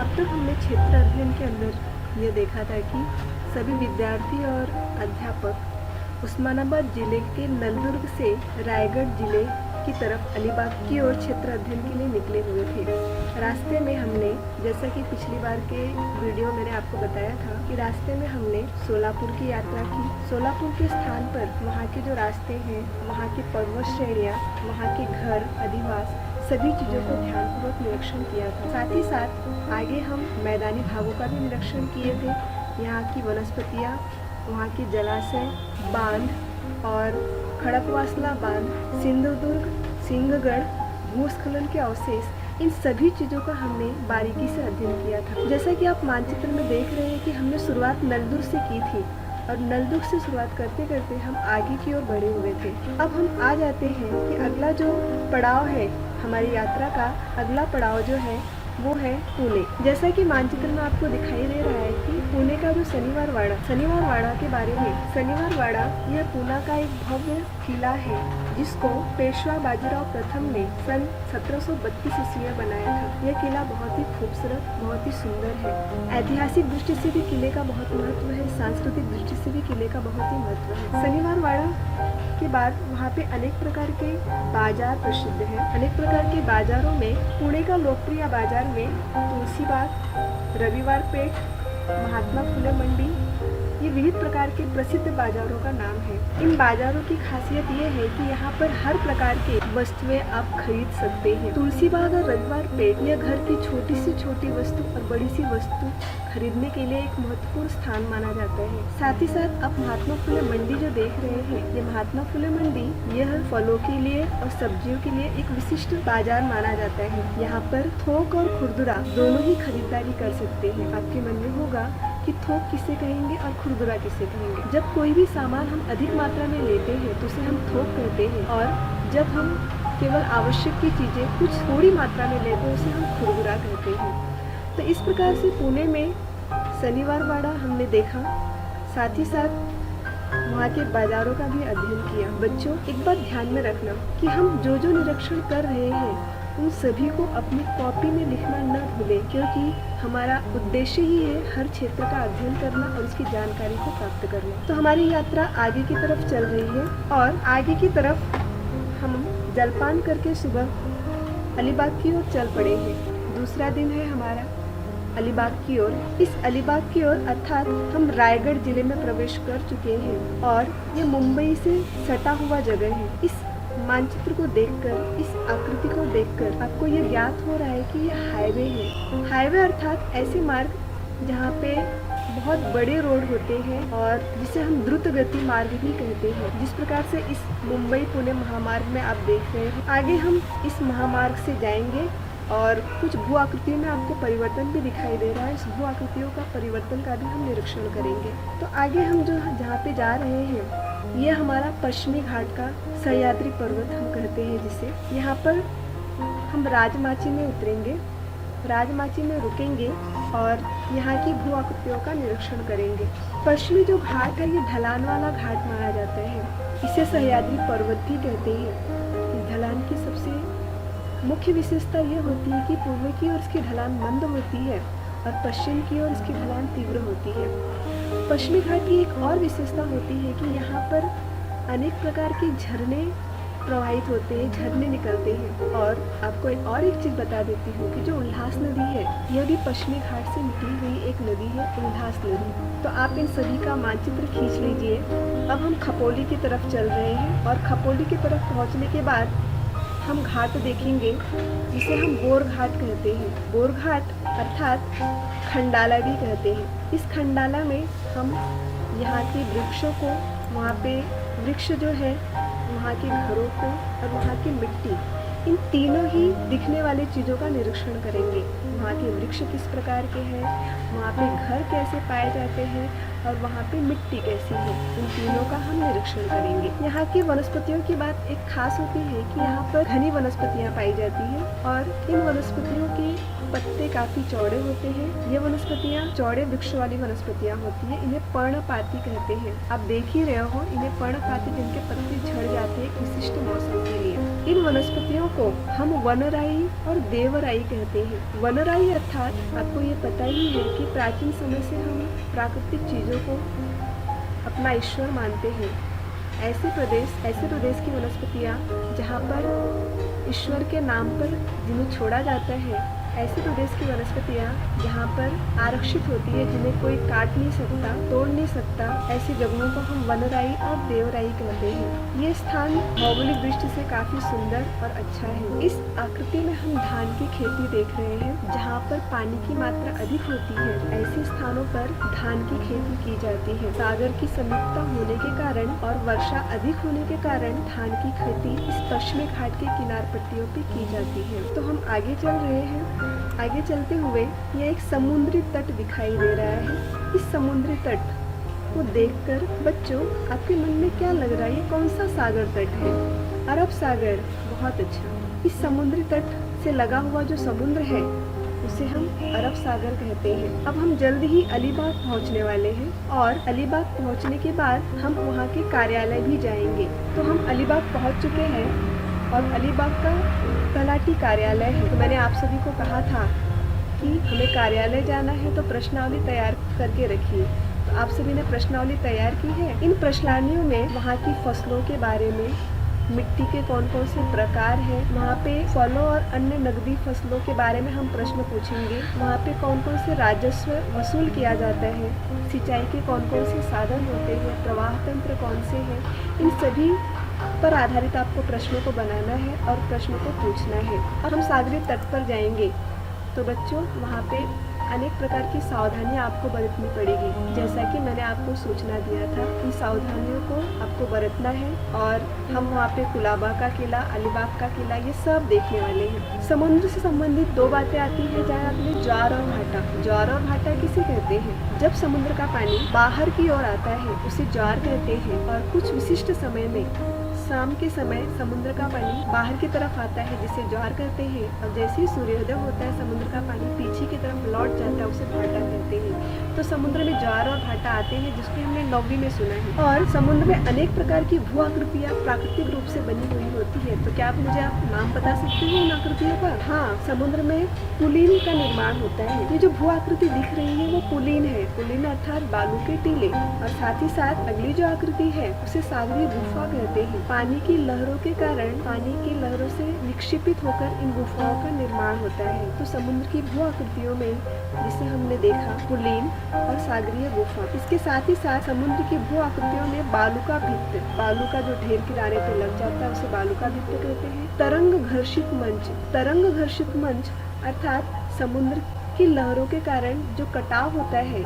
अब तक हमने क्षेत्र अध्ययन के अंदर ये देखा था कि सभी विद्यार्थी और अध्यापक उस्मानाबाद जिले के नलदुर्ग से रायगढ़ जिले की तरफ अलीबाग की ओर क्षेत्र अध्ययन के लिए निकले हुए थे। रास्ते में हमने, जैसा कि पिछली बार के वीडियो मैंने आपको बताया था कि रास्ते में हमने सोलापुर की यात्रा की। सोलापुर के स्थान पर वहाँ के जो रास्ते हैं, वहाँ की पर्वत श्रेणियाँ, वहाँ के घर, अधिवास, सभी चीज़ों को ध्यानपूर्वक निरीक्षण किया था। साथ ही साथ आगे हम मैदानी भागों का भी निरीक्षण किए थे। यहाँ की वनस्पतियाँ, वहाँ के जलाशय, बांध और खड़कवासला बांध, सिंधुदुर्ग, सिंहगढ़, भूस्खलन के अवशेष, इन सभी चीज़ों का हमने बारीकी से अध्ययन किया था। जैसा कि आप मानचित्र में देख रहे हैं कि हमने शुरुआत नलदुर्ग से की थी और नलदुर्ग से शुरुआत करते करते हम आगे की ओर बढ़े हुए थे। अब हम आ जाते हैं कि अगला जो पड़ाव है हमारी यात्रा का, अगला पड़ाव जो है वो है पुणे। जैसा कि मानचित्र में आपको दिखाई दे रहा है कि पुणे का जो शनिवार वाड़ा के बारे में, शनिवार वाड़ा यह पुणे का एक भव्य किला है जिसको पेशवा बाजीराव प्रथम ने सन 1732 ईस्वी में बनाया था। यह किला बहुत ही खूबसूरत, बहुत ही सुंदर है। ऐतिहासिक दृष्टि से भी किले का बहुत महत्व है, सांस्कृतिक दृष्टि से भी किले का बहुत ही महत्व है। शनिवार वाड़ा के बाद वहाँ पे अनेक प्रकार के बाजार प्रसिद्ध हैं। अनेक प्रकार के बाजारों में पुणे का लोकप्रिय बाजार में तुलसी बाग, रविवार पेठ, महात्मा फुले मंडी, ये विविध प्रकार के प्रसिद्ध बाजारों का नाम है। इन बाजारों की खासियत ये है कि यहाँ पर हर प्रकार के वस्तुएं आप खरीद सकते हैं। तुलसी बाग और रविवार पेठ यह घर की छोटी से छोटी वस्तु और बड़ी सी वस्तु खरीदने के लिए एक महत्वपूर्ण स्थान माना जाता है। साथ ही साथ आप महात्मा फुले मंडी जो देख रहे हैं, ये महात्मा फुले मंडी यह फलों के लिए और सब्जियों के लिए एक विशिष्ट बाजार माना जाता है। यहाँ पर थोक और खुरदुरा दोनों ही खरीदारी कर सकते हैं। आपके मन में होगा कि थोक किसे कहेंगे और खुरदुरा किसे कहेंगे। जब कोई भी सामान हम अधिक मात्रा में लेते हैं तो उसे हम थोक कहते हैं, और जब हम केवल आवश्यक की चीज़ें कुछ थोड़ी मात्रा में लेते हैं उसे हम खुरदुरा कहते हैं। तो इस प्रकार से पुणे में शनिवार वाड़ा हमने देखा, साथ ही साथ वहाँ के बाजारों का भी अध्ययन किया। बच्चों, एक बात ध्यान में रखना कि हम जो जो निरीक्षण कर रहे हैं उन सभी को अपनी कॉपी में लिखना न भूलें, क्योंकि हमारा उद्देश्य ही है हर क्षेत्र का अध्ययन करना और उसकी जानकारी को प्राप्त करना। तो हमारी यात्रा आगे की तरफ चल रही है और आगे की तरफ हम जलपान करके सुबह अलीबाग की ओर चल पड़े हैं। दूसरा दिन है हमारा अलीबाग की ओर। इस अलीबाग की ओर अर्थात हम रायगढ़ जिले में प्रवेश कर चुके हैं और ये मुंबई से सटा हुआ जगह है। इस मानचित्र को देखकर, इस आकृति को देखकर आपको ये ज्ञात हो रहा है कि ये हाईवे है। हाईवे अर्थात ऐसे मार्ग जहाँ पे बहुत बड़े रोड होते हैं और जिसे हम द्रुत गति मार्ग भी कहते हैं। जिस प्रकार से इस मुंबई पुणे महामार्ग में आप देख रहे हैं, आगे हम इस महामार्ग से जाएंगे और कुछ भू आकृतियों में आपको परिवर्तन भी दिखाई दे रहा है। इस भू आकृतियों का परिवर्तन का भी हम निरीक्षण करेंगे। तो आगे हम जो जहाँ पे जा रहे हैं ये हमारा पश्चिमी घाट का सह्याद्री पर्वत हम कहते हैं जिसे। यहाँ पर हम राजमाची में उतरेंगे, राजमाची में रुकेंगे और यहाँ की भू आकृतियों का निरीक्षण करेंगे। पश्चिमी जो घाट है ये ढलान वाला घाट माना जाता है, इसे सह्याद्री पर्वत भी कहते हैं। इस ढलान की सबसे मुख्य विशेषता ये होती है कि पूर्व की ओर इसकी ढलान मंद होती है और पश्चिम की ओर इसकी ढलान तीव्र होती है। पश्चिमी घाट की एक और विशेषता होती है कि यहाँ पर अनेक प्रकार के झरने प्रवाहित होते हैं, झरने निकलते हैं। और आपको एक चीज़ बता देती हूँ कि जो उल्हास नदी है यह भी पश्चिमी घाट से निकली हुई एक नदी है, उल्हास नदी। तो आप इन सभी का मानचित्र खींच लीजिए। अब हम खपोली की तरफ चल रहे हैं और खपोली की तरफ पहुँचने के बाद हम घाट देखेंगे जिसे हम बोर घाट कहते हैं। बोर घाट अर्थात खंडाला भी कहते हैं। इस खंडाला में हम यहाँ के वृक्षों को, वहाँ पे वृक्ष जो है, वहाँ के घरों को और वहाँ की मिट्टी, इन तीनों ही दिखने वाली चीज़ों का निरीक्षण करेंगे। वहाँ के वृक्ष किस प्रकार के हैं, वहाँ पे घर कैसे पाए जाते हैं और वहाँ पे मिट्टी कैसी है, इन तीनों का हम निरीक्षण करेंगे। यहाँ की वनस्पतियों की बात एक खास होती है कि यहाँ पर घनी वनस्पतियाँ पाई जाती हैं और इन वनस्पतियों के पत्ते काफ़ी चौड़े होते हैं। ये वनस्पतियाँ चौड़े वृक्ष वाली वनस्पतियाँ होती हैं। इन्हें पर्णपाती कहते हैं। आप देख ही रहे हो, इन्हें पर्णपाती, जिनके पत्ते झड़ जाते हैं एक विशिष्ट मौसम के लिए। इन वनस्पतियों को हम वनराई और देवराई कहते हैं। वनराई अर्थात आपको ये पता ही है कि प्राचीन समय से हम प्राकृतिक चीज़ों को अपना ईश्वर मानते हैं। ऐसे प्रदेश की वनस्पतियाँ जहाँ पर ईश्वर के नाम पर जिन्हें छोड़ा जाता है, ऐसे प्रदेश की वनस्पतियाँ जहाँ पर आरक्षित होती है, जिन्हें कोई काट नहीं सकता, तोड़ नहीं सकता, ऐसी जगहों को हम वनराई और देवराई कहते हैं। ये स्थान भौगोलिक दृष्टि से काफी सुंदर और अच्छा है। इस आकृति में हम धान की खेती देख रहे हैं, जहाँ पर पानी की मात्रा अधिक होती है। ऐसे स्थानों पर धान की खेती की जाती है। सागर की समीपता होने के कारण और वर्षा अधिक होने के कारण धान की खेती इस पश्चिमी घाट के किनार पट्टियों पे की जाती है। तो हम आगे चल रहे हैं। आगे चलते हुए यह एक समुद्री तट दिखाई दे रहा है। इस समुद्री तट को देखकर बच्चों आपके मन में क्या लग रहा है? ये कौन सा सागर तट है? अरब सागर। बहुत अच्छा। इस समुद्री तट से लगा हुआ जो समुद्र है उसे हम अरब सागर कहते हैं। अब हम जल्द ही अलीबाग पहुंचने वाले हैं और अलीबाग पहुंचने के बाद हम वहां के कार्यालय भी जाएंगे। तो हम अलीबाग पहुंच चुके हैं और अलीबाग का तलाटी कार्यालय है। तो मैंने आप सभी को कहा था कि हमें कार्यालय जाना है तो प्रश्नावली तैयार करके रखिए। तो आप सभी ने प्रश्नावली तैयार की है। इन प्रश्नावलियों में वहाँ की फसलों के बारे में, मिट्टी के कौन कौन से प्रकार हैं, वहाँ पे फलों और अन्य नकदी फसलों के बारे में हम प्रश्न पूछेंगे। वहाँ पे कौन कौन से राजस्व वसूल किया जाता है, सिंचाई के कौन कौन से साधन होते हैं, प्रवाह तंत्र कौन से हैं, इन सभी पर आधारित आपको प्रश्नों को बनाना है और प्रश्नों को पूछना है। और हम सागरीय तट पर जाएंगे तो बच्चों वहाँ पे अनेक प्रकार की सावधानियां आपको बरतनी पड़ेगी। जैसा कि मैंने आपको सूचना दिया था, इन सावधानियों को आपको बरतना है। और हम वहाँ पे कुलाबा का किला, अलीबाग का किला, ये सब देखने वाले हैं। समुद्र से संबंधित दो बातें आती हैं, जहाँ आपने ज्वार और भाटा। ज्वार और भाटा किसे कहते हैं? जब समुद्र का पानी बाहर की ओर आता है उसे ज्वार कहते हैं। और कुछ विशिष्ट समय में, शाम के समय समुद्र का पानी बाहर की तरफ आता है जिसे ज्वार कहते हैं। और जैसे ही सूर्योदय होता है समुद्र का पानी पीछे की तरफ लौट जाता है, उसे भाटा कहते हैं। तो समुद्र में ज्वार और भाटा आते हैं, जिसको हमने नौवीं में सुना है। और समुद्र में अनेक प्रकार की भू आकृतियाँ प्राकृतिक रूप से बनी हुई होती है। तो क्या आप मुझे नाम बता सकते हैं इन आकृतियों का? हाँ, समुद्र में पुलीन का निर्माण होता है। ये जो भू आकृति दिख रही है वो पुलीन है। पुलीन अर्थात बालू के टीले। और साथ ही साथ अगली जो आकृति है उसे सागरीय गुफा कहते हैं। पानी की लहरों के कारण, पानी की लहरों से विक्षेपित होकर इन गुफाओं का निर्माण होता है। तो समुद्र की भू आकृतियों में जिसे हमने देखा पुलीन और सागरीय गुफा, इसके साथ ही साथ समुद्र की भू आकृतियों में बालू का भित्त, बालू का जो ढेर किनारे पे लग जाता है उसे बालू का भित्त कहते हैं। तरंग घर्षित मंच। तरंग घर्षित मंच अर्थात समुद्र की लहरों के कारण जो कटाव होता है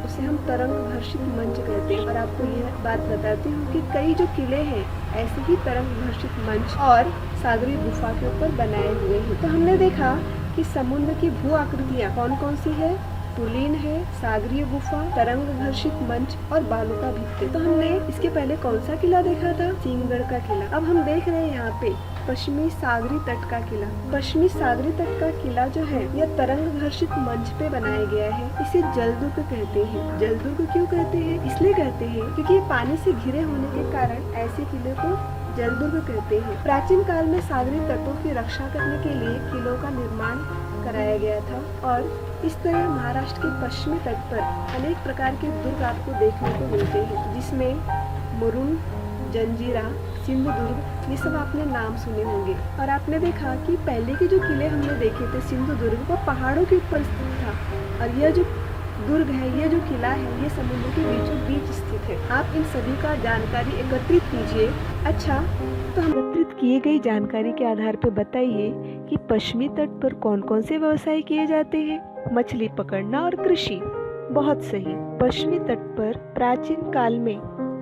उसे हम तरंग घर्षित मंच कहते हैं। और आपको यह बात बताती हूँ कि कई जो किले हैं ऐसे ही तरंग घर्षित मंच और सागरीय गुफा के ऊपर बनाए हुए हैं। तो हमने देखा कि समुद्र की भू आकृतियाँ कौन कौन सी है? पुलीन है, सागरीय गुफा, तरंग घर्षित मंच और बालू का भित्त। तो हमने इसके पहले कौन सा किला देखा था? सिंहगढ़ का किला। अब हम देख रहे हैं यहाँ पे पश्चिमी सागरी तट का किला। पश्चिमी सागरी तट का किला जो है यह तरंग घर्षित मंच पे बनाया गया है। इसे जलदुर्ग कहते हैं। जलदुर्ग क्यों कहते हैं? इसलिए कहते हैं क्योंकि पानी से घिरे होने के कारण ऐसे किले को जलदुर्ग कहते हैं। प्राचीन काल में सागरी तटों की रक्षा करने के लिए किलों का निर्माण कराया गया था। और इस तरह महाराष्ट्र के पश्चिमी तट पर अनेक प्रकार के दुर्ग आपको देखने को मिलते हैं, जिसमें मुरुम, जंजीरा, सिंधुदुर्ग, ये सब आपने नाम सुने होंगे। और आपने देखा कि पहले के जो किले हमने देखे थे सिंधुदुर्ग, वो पहाड़ों के ऊपर स्थित था। और यह जो दुर्ग है, ये जो किला है, ये समुद्र के बीचों बीच स्थित है। आप इन सभी का जानकारी एकत्रित कीजिए। अच्छा, तो हम एकत्रित किए गई जानकारी के आधार पर बताइए कि पश्चिमी तट पर कौन कौन से व्यवसाय किए जाते हैं? मछली पकड़ना और कृषि। बहुत सही। पश्चिमी तट पर प्राचीन काल में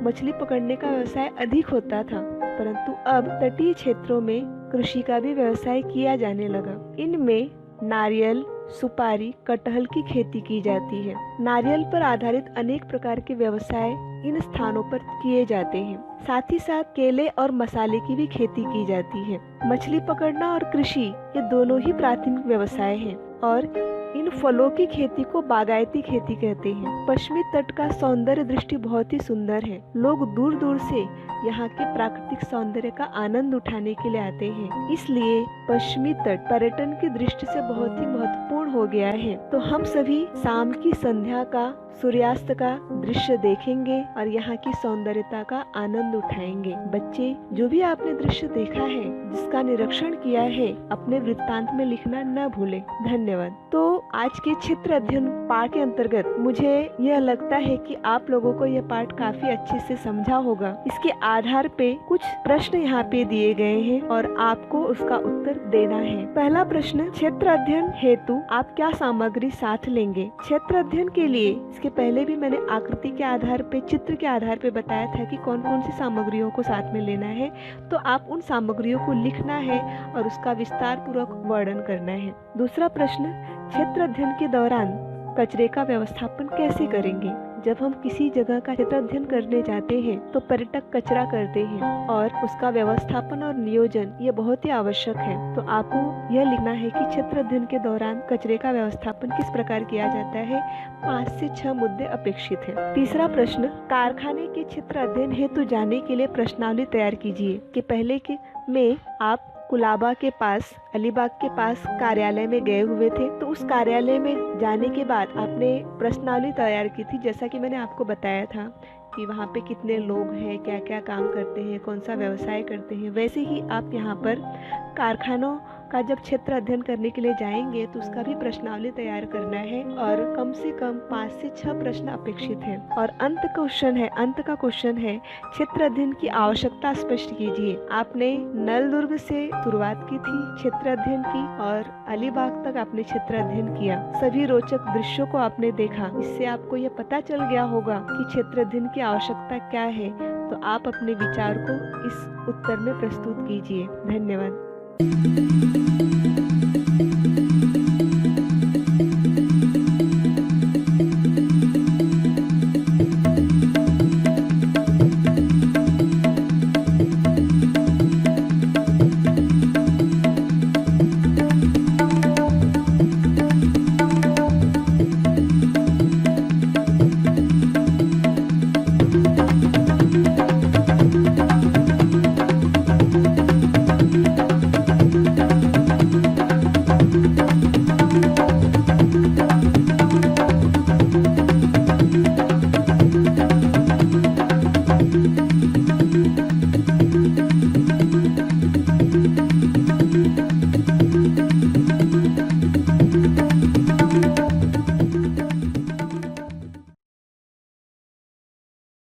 मछली पकड़ने का व्यवसाय अधिक होता था, परंतु अब तटीय क्षेत्रों में कृषि का भी व्यवसाय किया जाने लगा। इनमें नारियल, सुपारी, कटहल की खेती की जाती है। नारियल पर आधारित अनेक प्रकार के व्यवसाय इन स्थानों पर किए जाते हैं। साथ ही साथ केले और मसाले की भी खेती की जाती है। मछली पकड़ना और कृषि ये दोनों ही प्राथमिक व्यवसाय हैं। और इन फलों की खेती को बागायती खेती कहते हैं। पश्चिमी तट का सौंदर्य दृष्टि बहुत ही सुंदर है। लोग दूर दूर से यहाँ के प्राकृतिक सौंदर्य का आनंद उठाने के लिए आते हैं। इसलिए पश्चिमी तट पर्यटन की दृष्टि से बहुत ही महत्वपूर्ण हो गया है। तो हम सभी शाम की संध्या का, सूर्यास्त का दृश्य देखेंगे और यहाँ की सौंदर्यता का आनंद उठाएंगे। बच्चे, जो भी आपने दृश्य देखा है, जिसका निरीक्षण किया है, अपने वृत्तांत में लिखना न भूलें। धन्यवाद। तो आज के क्षेत्र अध्ययन पाठ के अंतर्गत मुझे यह लगता है कि आप लोगों को यह पाठ काफी अच्छे से समझा होगा। इसके आधार पे कुछ प्रश्न यहाँ पे दिए गए हैं और आपको उसका उत्तर देना है। पहला प्रश्न, क्षेत्र अध्ययन हेतु आप क्या सामग्री साथ लेंगे? क्षेत्र अध्ययन के लिए इसके पहले भी मैंने आकृति के आधार पे, चित्र के आधार पे बताया था कि कौन कौन सी सामग्रियों को साथ में लेना है। तो आप उन सामग्रियों को लिखना है और उसका विस्तार पूर्वक वर्णन करना है। दूसरा प्रश्न, क्षेत्र अध्ययन के दौरान कचरे का व्यवस्थापन कैसे करेंगे? जब हम किसी जगह का क्षेत्र अध्ययन करने जाते हैं तो पर्यटक कचरा करते हैं और उसका व्यवस्थापन और नियोजन ये बहुत ही आवश्यक है। तो आपको यह लिखना है कि क्षेत्र अध्ययन के दौरान कचरे का व्यवस्थापन किस प्रकार किया जाता है। 5 से 6 मुद्दे अपेक्षित हैं। तीसरा प्रश्न, कारखाने के क्षेत्र अध्ययन हेतु जाने के लिए प्रश्नावली तैयार कीजिए। कि पहले के में आप कुलाबा के पास, अलीबाग के पास कार्यालय में गए हुए थे, तो उस कार्यालय में जाने के बाद आपने प्रश्नावली तैयार की थी। जैसा कि मैंने आपको बताया था कि वहाँ पे कितने लोग हैं, क्या क्या काम करते हैं, कौन सा व्यवसाय करते हैं। वैसे ही आप यहाँ पर कारखानों का जब क्षेत्र अध्ययन करने के लिए जाएंगे तो उसका भी प्रश्नावली तैयार करना है और कम से कम 5 से 6 प्रश्न अपेक्षित हैं। और अंत का क्वेश्चन है क्षेत्र अध्ययन की आवश्यकता स्पष्ट कीजिए। आपने नलदुर्ग से शुरुआत की थी क्षेत्र अध्ययन की और अलीबाग तक आपने क्षेत्र अध्ययन किया। सभी रोचक दृश्यों को आपने देखा। इससे आपको यह पता चल गया होगा कि क्षेत्र अध्ययन की आवश्यकता क्या है। तो आप अपने विचार को इस उत्तर में प्रस्तुत कीजिए। धन्यवाद।